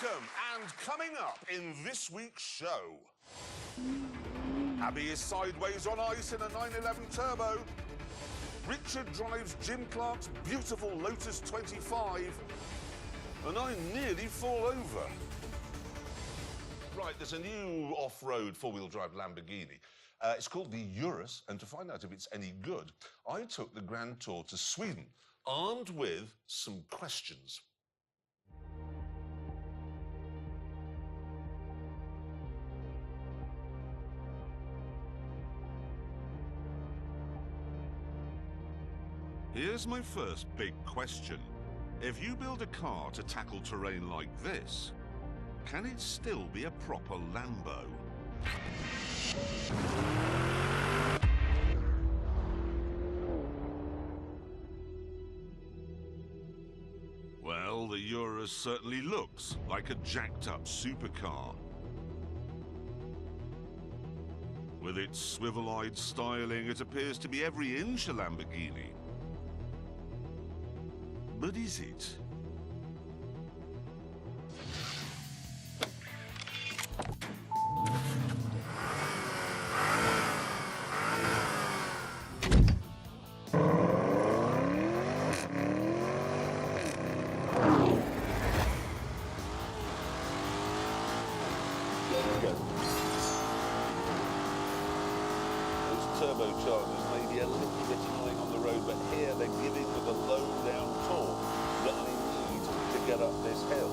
Welcome, and coming up in this week's show. Abby is sideways on ice in a 911 Turbo. Richard drives Jim Clark's beautiful Lotus 25. And I nearly fall over. Right, there's a new off-road four-wheel drive Lamborghini. It's called the Urus, and to find out if it's any good, I took the Grand Tour to Sweden, armed with some questions. Here's my first big question. If you build a car to tackle terrain like this, can it still be a proper Lambo? Well, the Urus certainly looks like a jacked-up supercar. With its swivel-eyed styling, it appears to be every inch a Lamborghini. But is it? Turbochargers may be a little bit annoying on the road, but here they're giving with a low down torque that I need to get up this hill.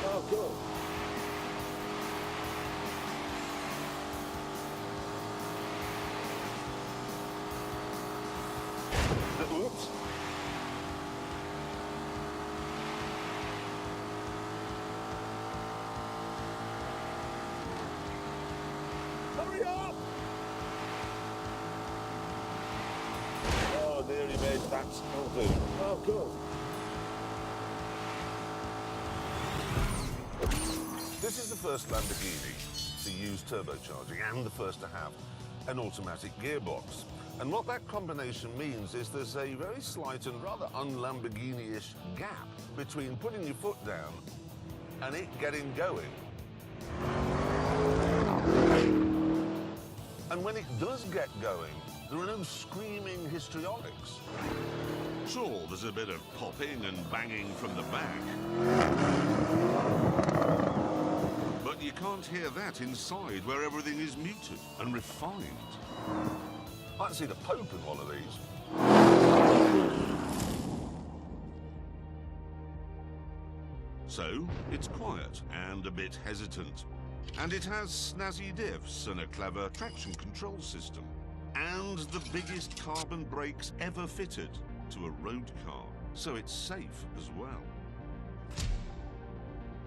Oh, good. Oops. Hurry up! Oh, nearly made that still do. Oh, good. This is the first Lamborghini to use turbocharging and the first to have an automatic gearbox. And what that combination means is there's a very slight and rather un-Lamborghini-ish gap between putting your foot down and it getting going. And when it does get going, there are no screaming histrionics. Sure, there's a bit of popping and banging from the back. But you can't hear that inside, where everything is muted and refined. I can see the Pope in one of these. So, it's quiet and a bit hesitant. And it has snazzy diffs and a clever traction control system. And the biggest carbon brakes ever fitted to a road car. So it's safe as well.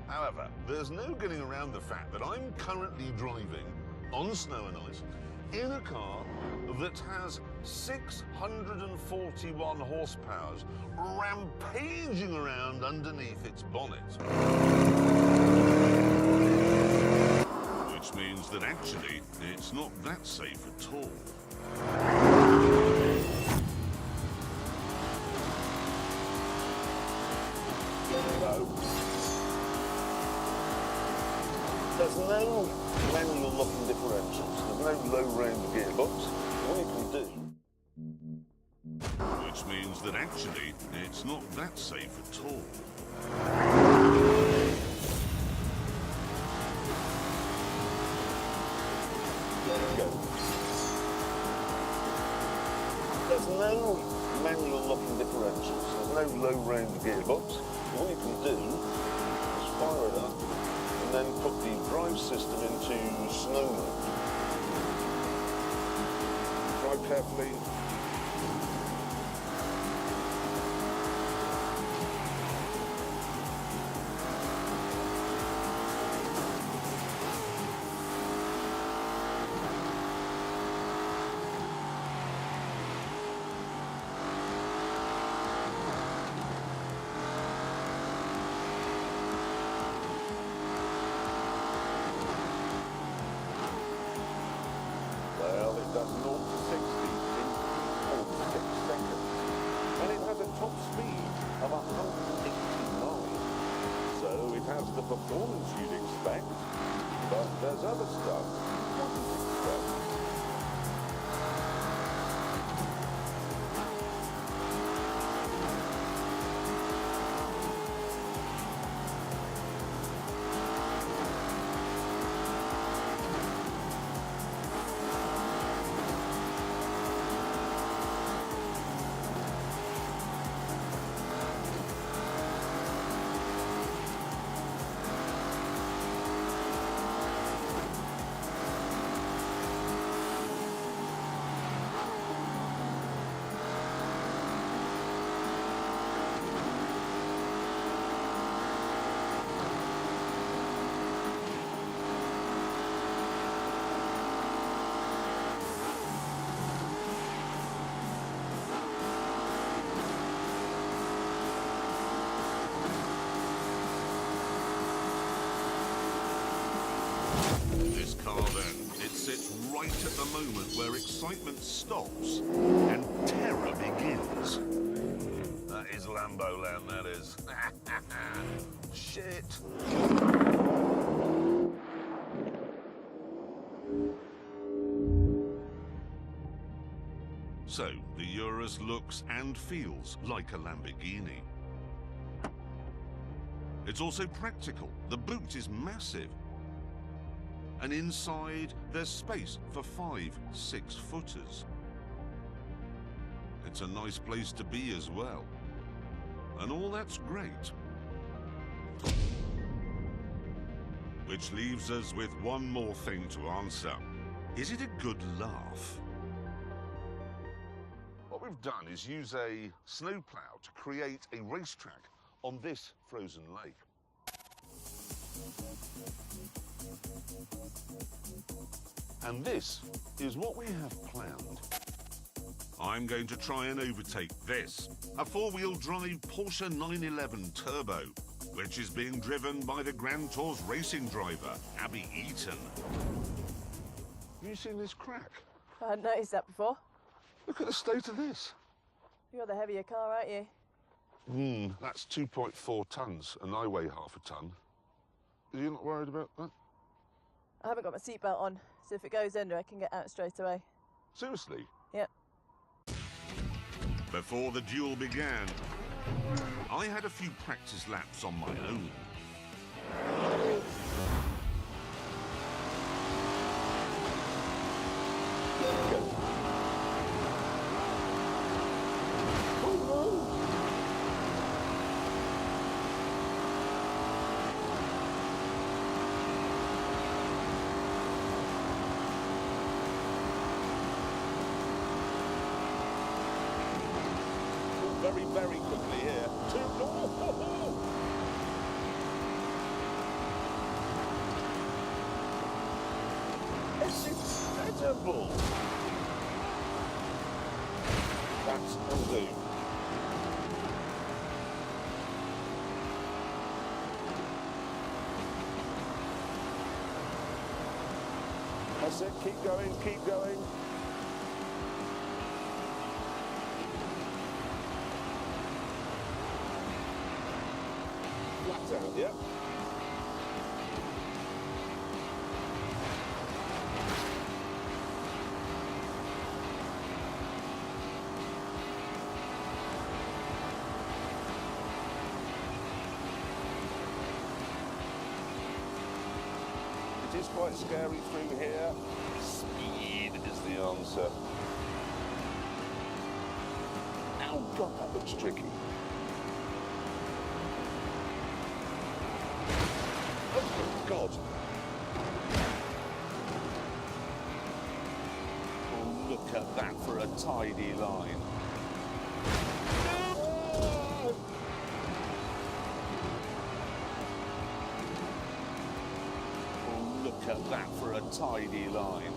However, there's no getting around the fact that I'm currently driving on snow and ice in a car that has 641 horsepower rampaging around underneath its bonnet. Which means that actually, it's not that safe at all. There's no manual locking differentials, there's no low-range gearbox. All you can do... Which means that actually, it's not that safe at all. There's no manual locking differentials, there's no low-range gearbox. All you can do is fire it up and then put the drive system into snow mode. carefully. Well, it does 0 to 60 in 46 seconds. And it has a top speed of 189. So it has the performance you'd expect, but there's other stuff. What do you expect? This car then, it sits right at the moment where excitement stops and terror begins. That is Lambo land, that is. Shit. So, the Urus looks and feels like a Lamborghini. It's also practical. The boot is massive. And inside, there's space for 5 6-footers. It's a nice place to be as well. And all that's great. Which leaves us with one more thing to answer. Is it a good laugh? What we've done is use a snowplow to create a racetrack on this frozen lake. And this is what we have planned. I'm going to try and overtake this, a four-wheel drive Porsche 911 Turbo, which is being driven by the Grand Tour's racing driver, Abby Eaton. Have you seen this crack? I hadn't noticed that before. Look at the state of this. You're the heavier car, aren't you? That's 2.4 tons, and I weigh half a ton. Are you not worried about that? I haven't got my seatbelt on, so if it goes under, I can get out straight away. Seriously? Yep. Before the duel began, I had a few practice laps on my own. Very quickly here. It's incredible. That's undo. That's it. Keep going. Keep going. Flat out, yeah. It is quite scary through here. Speed is the answer. Oh God, that looks tricky. Oh God. Oh, look at that for a tidy line. Oh, look at that for a tidy line.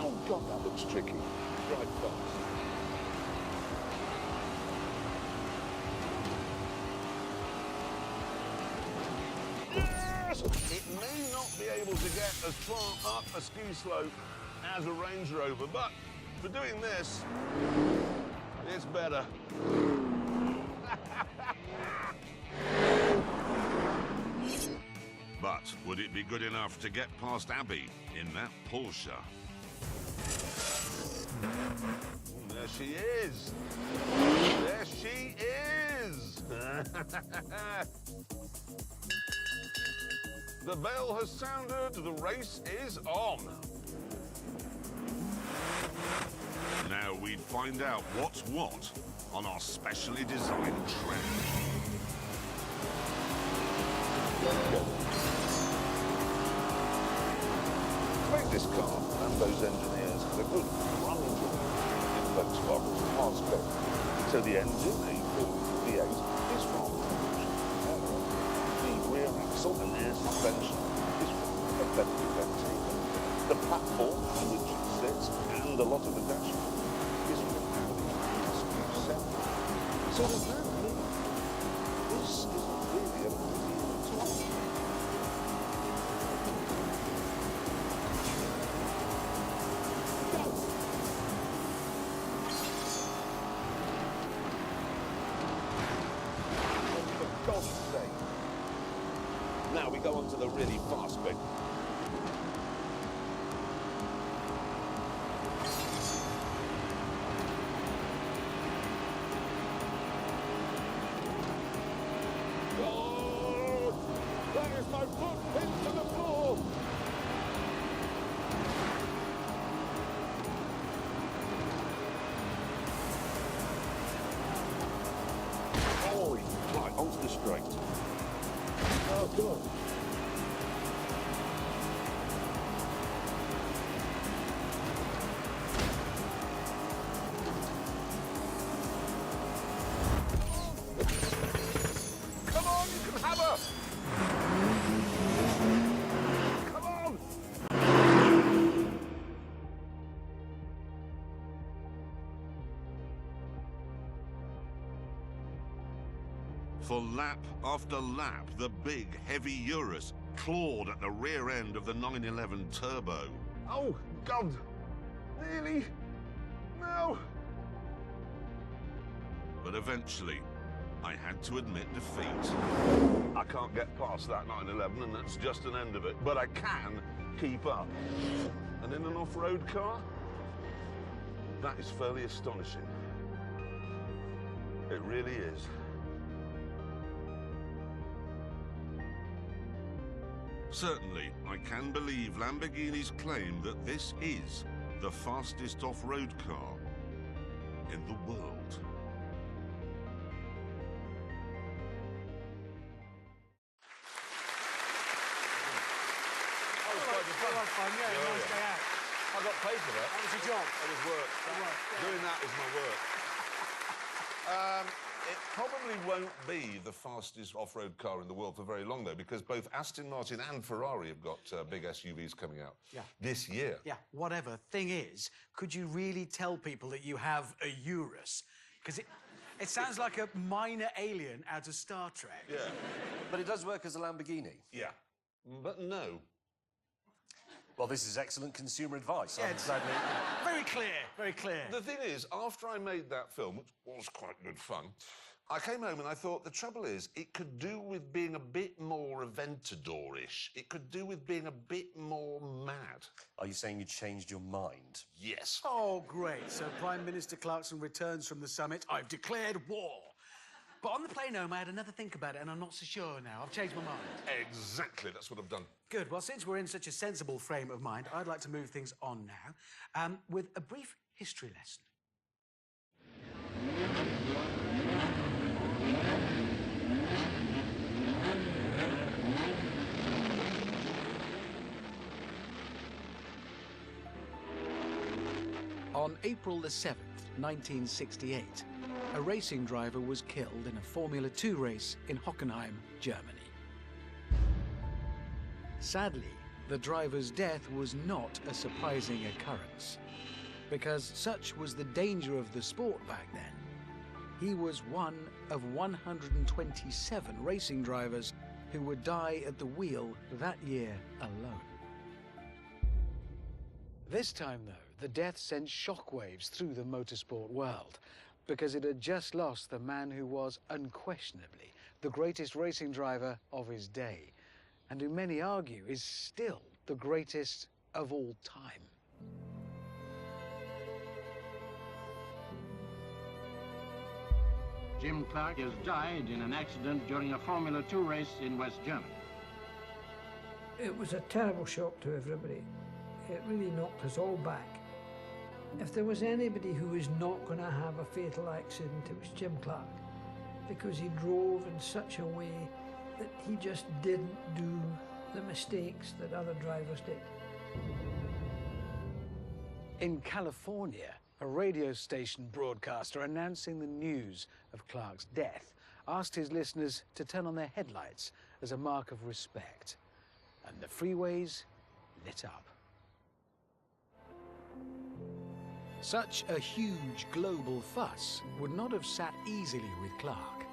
Oh God, that looks tricky. Drive fast. Yes! It may not be able to get as far up a ski slope as a Range Rover, but for doing this, it's better. But would it be good enough to get past Abby in that Porsche? There she is. There she is. The bell has sounded. The race is on. Now we find out what's what on our specially designed track. To make this car, Lambo's engineers had a good plunge in Volkswagen's past code. So the engine, a V8, is from the rear axle and air suspension is from a Bentley Bentayga. The platform on which it sits and a lot of the dashboard is from Audi SQ7. So does that mean this isn't really a Lamborghini at all? For God's sake. Now we go on to the really fast bit. God! That is my foot into the floor! Oh, right, onto the straight. Oh, God. Come on, you can have her! Come on! For lap after lap, the big, heavy Urus clawed at the rear end of the 911 Turbo. Oh, God! Really? No! But eventually, I had to admit defeat. I can't get past that 911, and that's just an end of it. But I can keep up. And in an off-road car, that is fairly astonishing. It really is. Certainly, I can believe Lamborghini's claim that this is the fastest off-road car in the world. Fun, yeah, nice day out. I got paid for that. That was your job. It was work. Doing that is my work. It probably won't be the fastest off-road car in the world for very long, though, because both Aston Martin and Ferrari have got big SUVs coming out this year. Yeah, whatever. Thing is, could you really tell people that you have a Urus? Because it sounds like a minor alien out of Star Trek. Yeah. But it does work as a Lamborghini. Yeah. But no. Well, this is excellent consumer advice. Yeah, I'm it's glad we- very clear, very clear. The thing is, after I made that film, which was quite good fun, I came home and I thought, the trouble is, it could do with being a bit more Aventador-ish. It could do with being a bit more mad. Are you saying you changed your mind? Yes. Oh, great. So Prime Minister Clarkson returns from the summit. I've declared war. But on the plane home, I had another think about it, and I'm not so sure now. I've changed my mind. Exactly, that's what I've done. Good. Well, since we're in such a sensible frame of mind, I'd like to move things on now with a brief history lesson. On April the 7th, 1968, a racing driver was killed in a Formula 2 race in Hockenheim, Germany. Sadly, the driver's death was not a surprising occurrence, because such was the danger of the sport back then. He was one of 127 racing drivers who would die at the wheel that year alone. This time, though, the death sent shockwaves through the motorsport world, because it had just lost the man who was unquestionably the greatest racing driver of his day, and who many argue is still the greatest of all time. Jim Clark has died in an accident during a Formula 2 race in West Germany. It was a terrible shock to everybody. It really knocked us all back. If there was anybody who was not going to have a fatal accident, it was Jim Clark, because he drove in such a way that he just didn't do the mistakes that other drivers did. In California, a radio station broadcaster announcing the news of Clark's death asked his listeners to turn on their headlights as a mark of respect, and the freeways lit up. Such a huge global fuss would not have sat easily with Clark,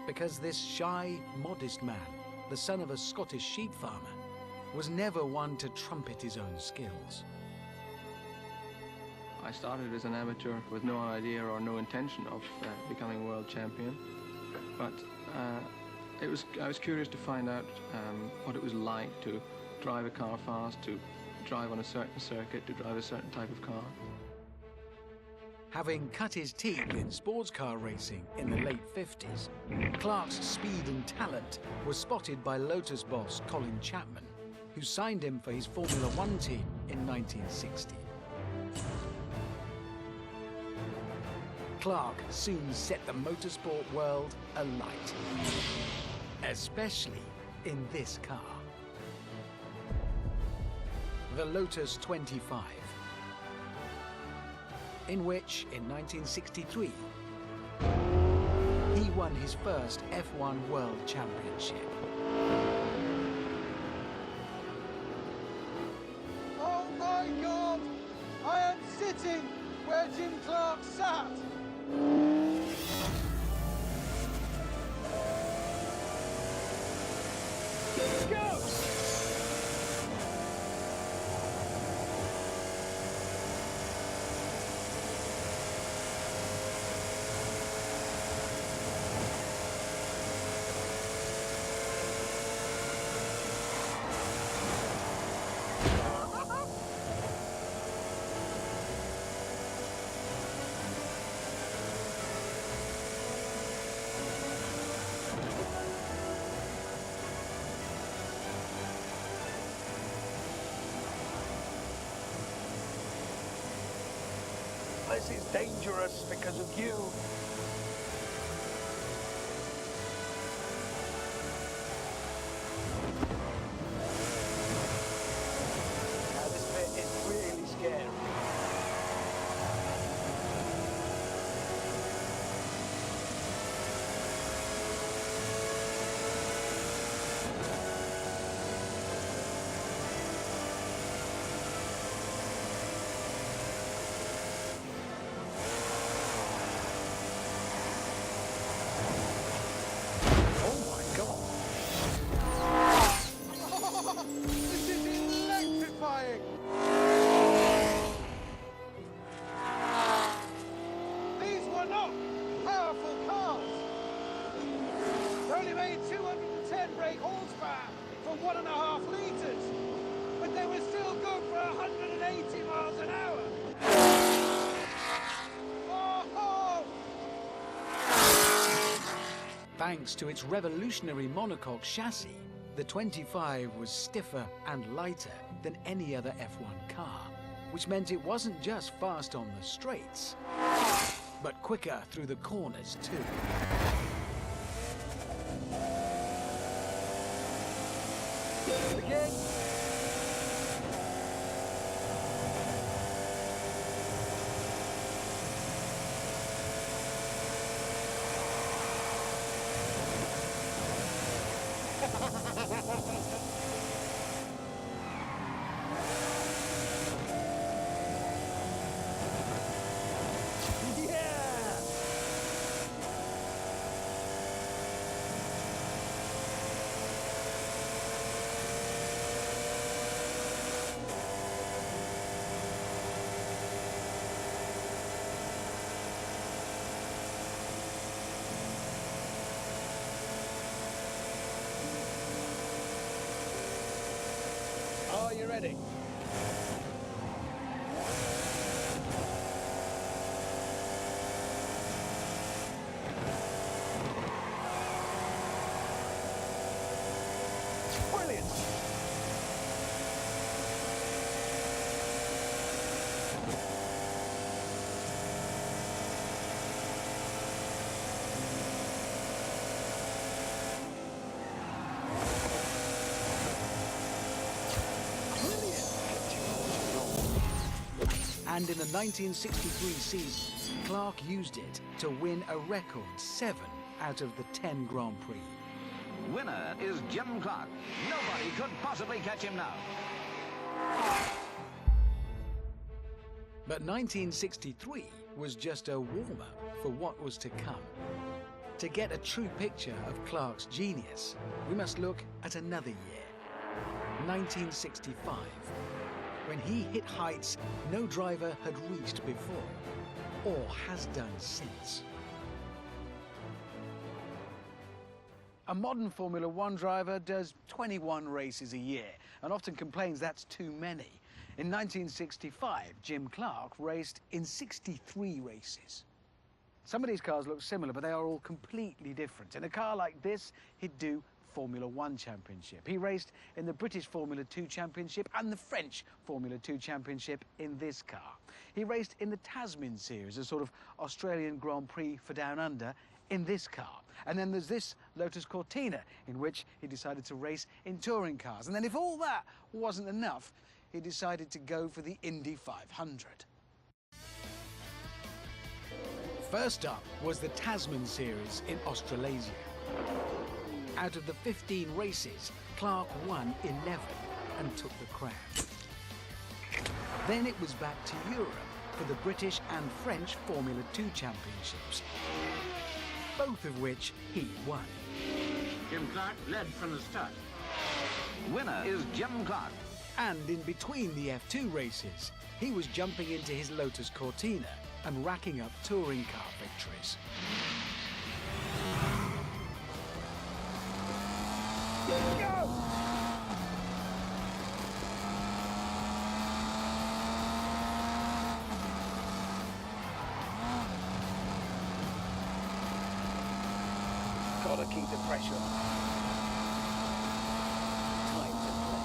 because this shy, modest man, the son of a Scottish sheep farmer, was never one to trumpet his own skills. I started as an amateur with no idea or no intention of becoming world champion, but I was curious to find out what it was like to drive a car fast, to drive on a certain circuit, to drive a certain type of car. Having cut his teeth in sports car racing in the late 50s, Clark's speed and talent was spotted by Lotus boss Colin Chapman, who signed him for his Formula 1 team in 1960. Clark soon set the motorsport world alight, especially in this car, the Lotus 25. In which, in 1963, he won his first F1 World Championship. Oh my God! I am sitting where Jim Clark sat! Go! This is dangerous because of you. Now this bit is really scary. This is electrifying! These were not powerful cars. They only made 210 brake horsepower for 1.5 litres, but they were still good for 180 miles an hour. Oh! thanks to its revolutionary monocoque chassis, the 25 was stiffer and lighter than any other F1 car, which meant it wasn't just fast on the straights, but quicker through the corners too. Again. Are you ready? Brilliant! And in the 1963 season, Clark used it to win a record 7 out of the 10 Grand Prix. Winner is Jim Clark. Nobody could possibly catch him now. But 1963 was just a warm-up for what was to come. To get a true picture of Clark's genius, we must look at another year, 1965, when he hit heights no driver had reached before, or has done since. A modern Formula One driver does 21 races a year and often complains that's too many. In 1965, Jim Clark raced in 63 races. Some of these cars look similar, but they are all completely different. In a car like this, he'd do Formula One Championship. He raced in the British Formula 2 Championship and the French Formula 2 Championship in this car. He raced in the Tasman Series, a sort of Australian Grand Prix for Down Under, in this car. And then there's this Lotus Cortina, in which he decided to race in touring cars. And then if all that wasn't enough, he decided to go for the Indy 500. First up was the Tasman Series in Australasia. Out of the 15 races, Clark won 11 and took the crown. Then it was back to Europe for the British and French Formula 2 Championships, both of which he won. Jim Clark led from the start. Winner is Jim Clark. And in between the F2 races, he was jumping into his Lotus Cortina and racking up touring car victories. Go! Gotta keep the pressure on. Time to play.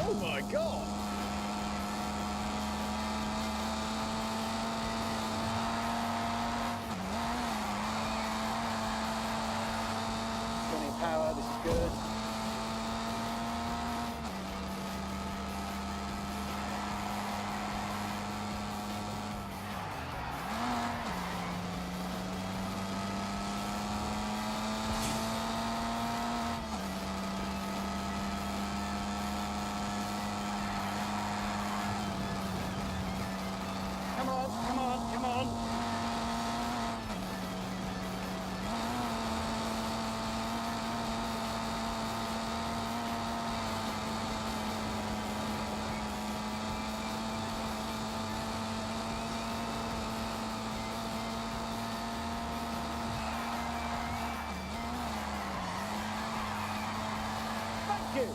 Oh my God! Plenty of power, this is good. Come on, come on, come on! Thank you.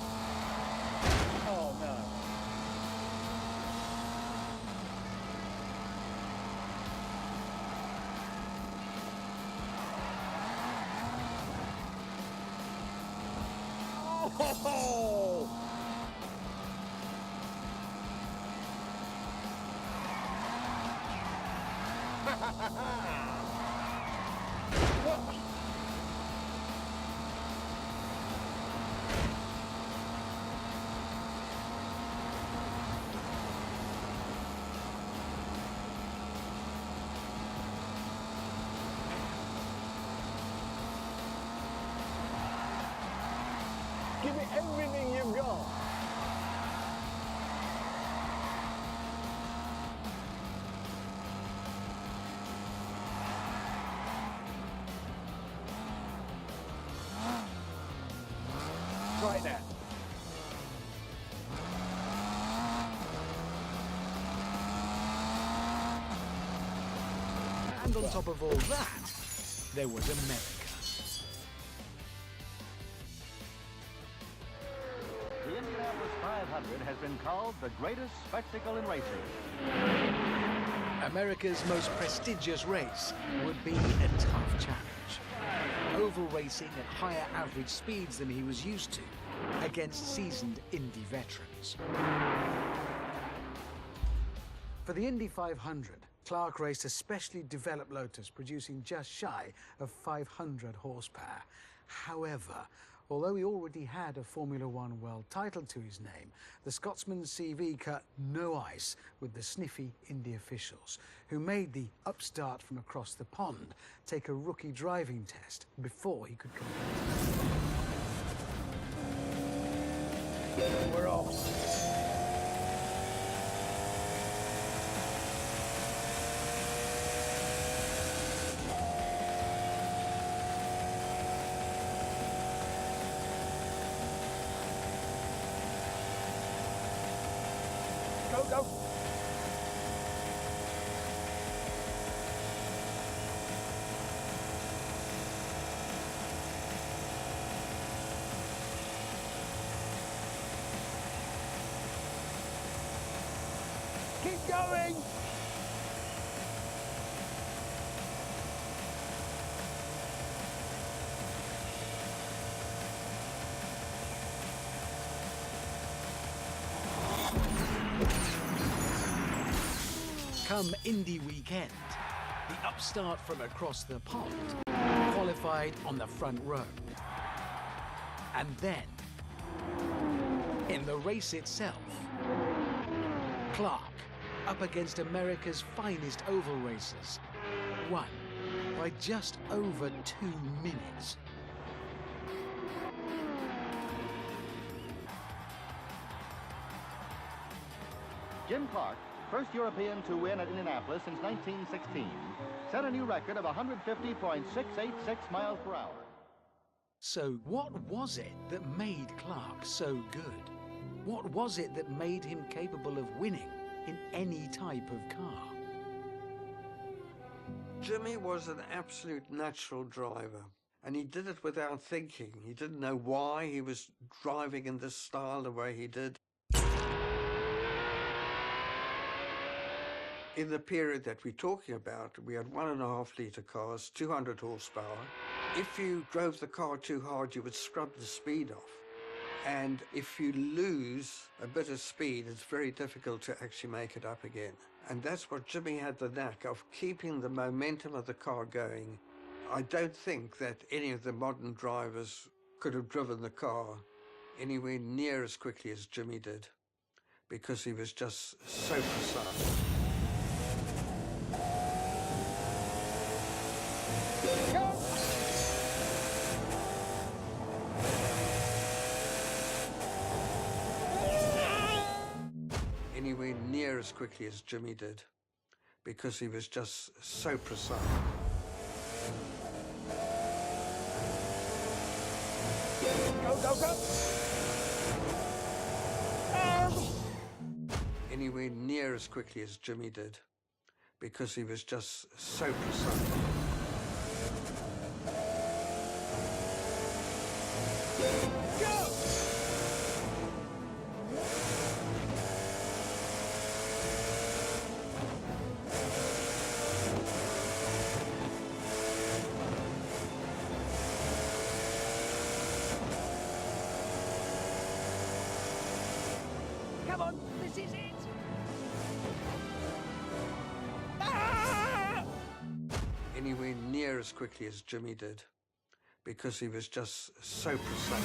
Oh! Give it everything you've got. Right there. And on top of all that, there was America. The Indianapolis 500 has been called the greatest spectacle in racing. America's most prestigious race would be a tough challenge. Oval racing at higher average speeds than he was used to against seasoned Indy veterans. For the Indy 500, Clark raced a specially developed Lotus producing just shy of 500 horsepower. However, although he already had a Formula One world title to his name, the Scotsman's CV cut no ice with the sniffy Indy officials, who made the upstart from across the pond take a rookie driving test before he could compete. We're off. Go, go. Keep going. Come Indy weekend, the upstart from across the pond qualified on the front row. And then, in the race itself, Clark, up against America's finest oval racers, won by just over 2 minutes. Jim Clark, first European to win at Indianapolis since 1916, set a new record of 150.686 miles per hour. So what was it that made Clark so good? What was it that made him capable of winning in any type of car? Jimmy was an absolute natural driver, and he did it without thinking. He didn't know why he was driving in this style the way he did. In the period that we're talking about, we had 1.5 litre cars, 200 horsepower. If you drove the car too hard, you would scrub the speed off. And if you lose a bit of speed, it's very difficult to actually make it up again. And that's what Jimmy had the knack of, keeping the momentum of the car going. I don't think that any of the modern drivers could have driven the car anywhere near as quickly as Jimmy did, because he was just so precise. Anywhere near as quickly as Jimmy did, because he was just so precise. Go, go, go. Anywhere near as quickly as Jimmy did, because he was just so precise. Come on, this is it! Anywhere near as quickly as Jimmy did, because he was just so precise.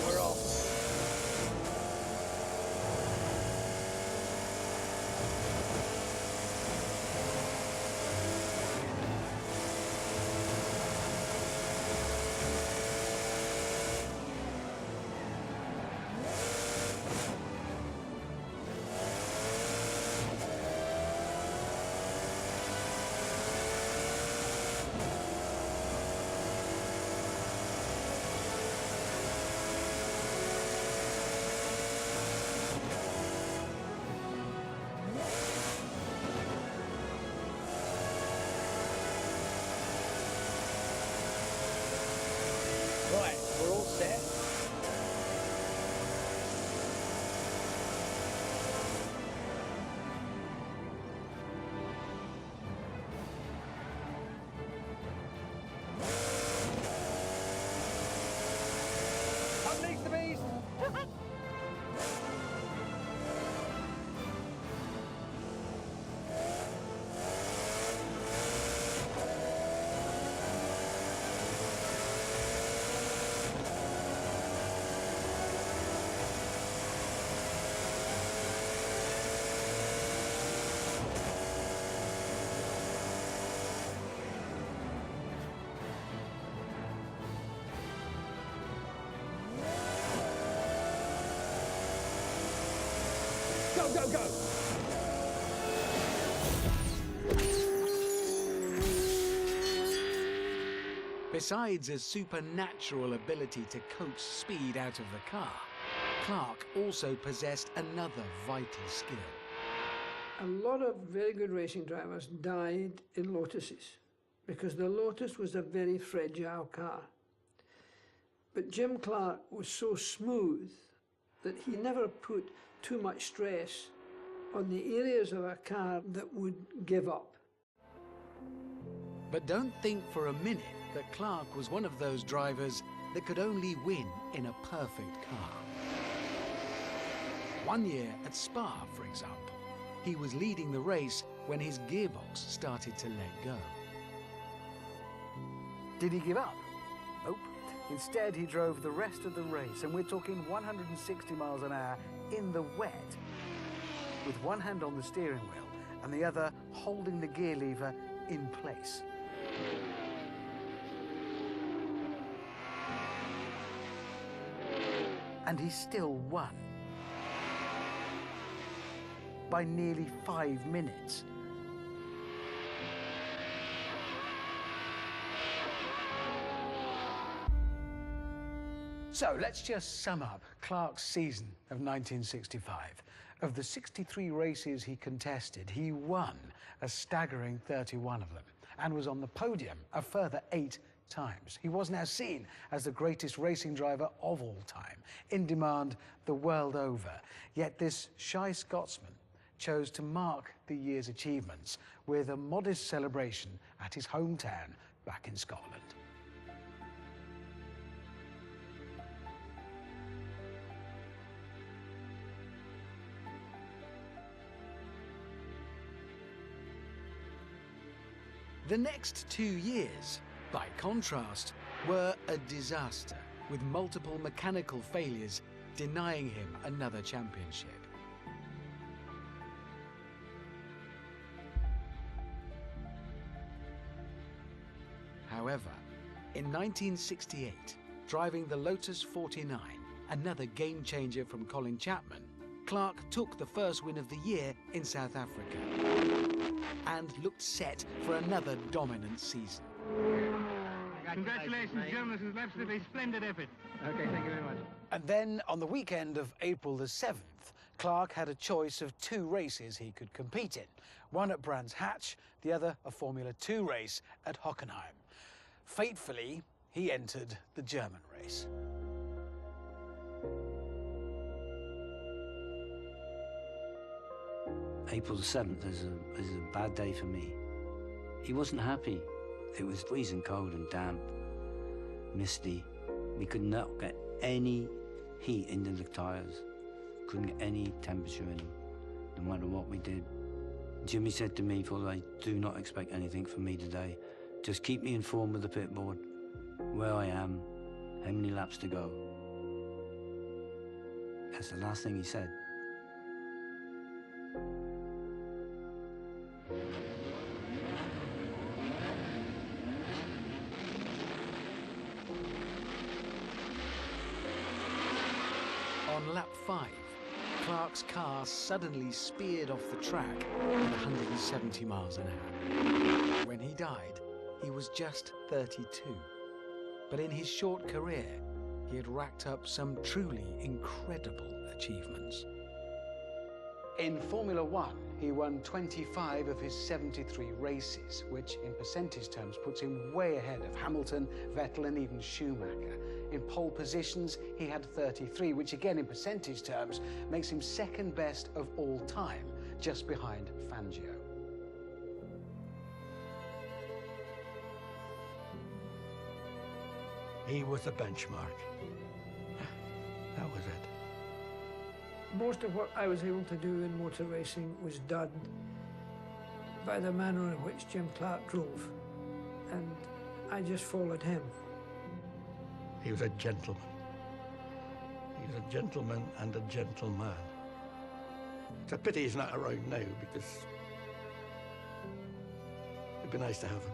We're off. Right, we're all set. Unleash the beast! Go, go, go! Besides a supernatural ability to coax speed out of the car, Clark also possessed another vital skill. A lot of very good racing drivers died in Lotuses because the Lotus was a very fragile car. But Jim Clark was so smooth that he never put too much stress on the areas of a car that would give up. But don't think for a minute that Clark was one of those drivers that could only win in a perfect car. One year at Spa, for example, he was leading the race when his gearbox started to let go. Did he give up? Nope. Instead, he drove the rest of the race, and we're talking 160 miles an hour in the wet, with one hand on the steering wheel and the other holding the gear lever in place. And he still won. By nearly 5 minutes. So let's just sum up Clark's season of 1965. Of the 63 races he contested, he won a staggering 31 of them and was on the podium a further 8 times. He was now seen as the greatest racing driver of all time, in demand the world over. Yet this shy Scotsman chose to mark the year's achievements with a modest celebration at his hometown back in Scotland. The next 2 years, by contrast, were a disaster, with multiple mechanical failures denying him another championship. However, in 1968, driving the Lotus 49, another game-changer from Colin Chapman, Clark took the first win of the year in South Africa and looked set for another dominant season. Congratulations, Jim. This is an absolutely splendid effort. Okay, thank you very much. And then, on the weekend of April the 7th, Clark had a choice of 2 races he could compete in. One at Brands Hatch, the other a Formula 2 race at Hockenheim. Fatefully, he entered the German race. April the 7th is a bad day for me. He wasn't happy. It was freezing cold and damp, misty, We could not get any heat into the tyres. Couldn't get any temperature in them, no matter what we did. Jimmy said to me, "Full, I do not expect anything from me today. Just keep me informed with the pit board, where I am, how many laps to go." That's the last thing he said. On lap 5, Clark's car suddenly speared off the track at 170 miles an hour. When he died, he was just 32. But in his short career, he had racked up some truly incredible achievements. In Formula One, he won 25 of his 73 races, which in percentage terms puts him way ahead of Hamilton, Vettel and even Schumacher. In pole positions, he had 33, which again in percentage terms makes him second best of all time, just behind Fangio. He was a benchmark. That was it. Most of what I was able to do in motor racing was done by the manner in which Jim Clark drove, and I just followed him. He was a gentleman. He was a gentleman and a gentleman. It's a pity he's not around now, because it'd be nice to have him.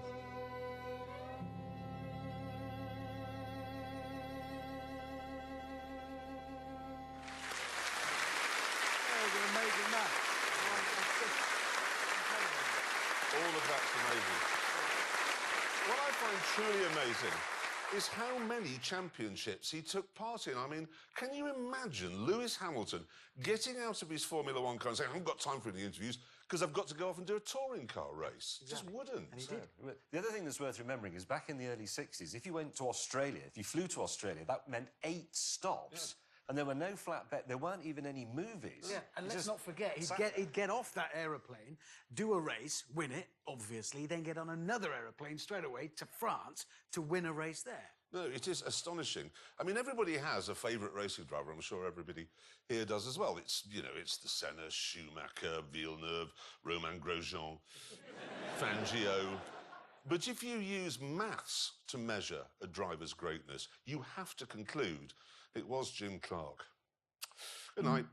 All of that's amazing. What I find truly amazing is how many championships he took part in. I mean, can you imagine Lewis Hamilton getting out of his Formula One car and saying, "I haven't got time for any interviews because I've got to go off and do a touring car race"? Exactly. Just wouldn't. And he did. The other thing that's worth remembering is back in the early 60s, if you went to Australia, if you flew to Australia, that meant 8 stops. Yeah. And there were no flatbed, there weren't even any movies. Yeah, and let's not forget, he'd get off that aeroplane, do a race, win it, obviously, then get on another aeroplane straight away to France to win a race there. No, it is astonishing. I mean, everybody has a favourite racing driver. I'm sure everybody here does as well. It's, you know, it's the Senna, Schumacher, Villeneuve, Romain Grosjean, Fangio. But if you use maths to measure a driver's greatness, you have to conclude it was Jim Clark. Good night.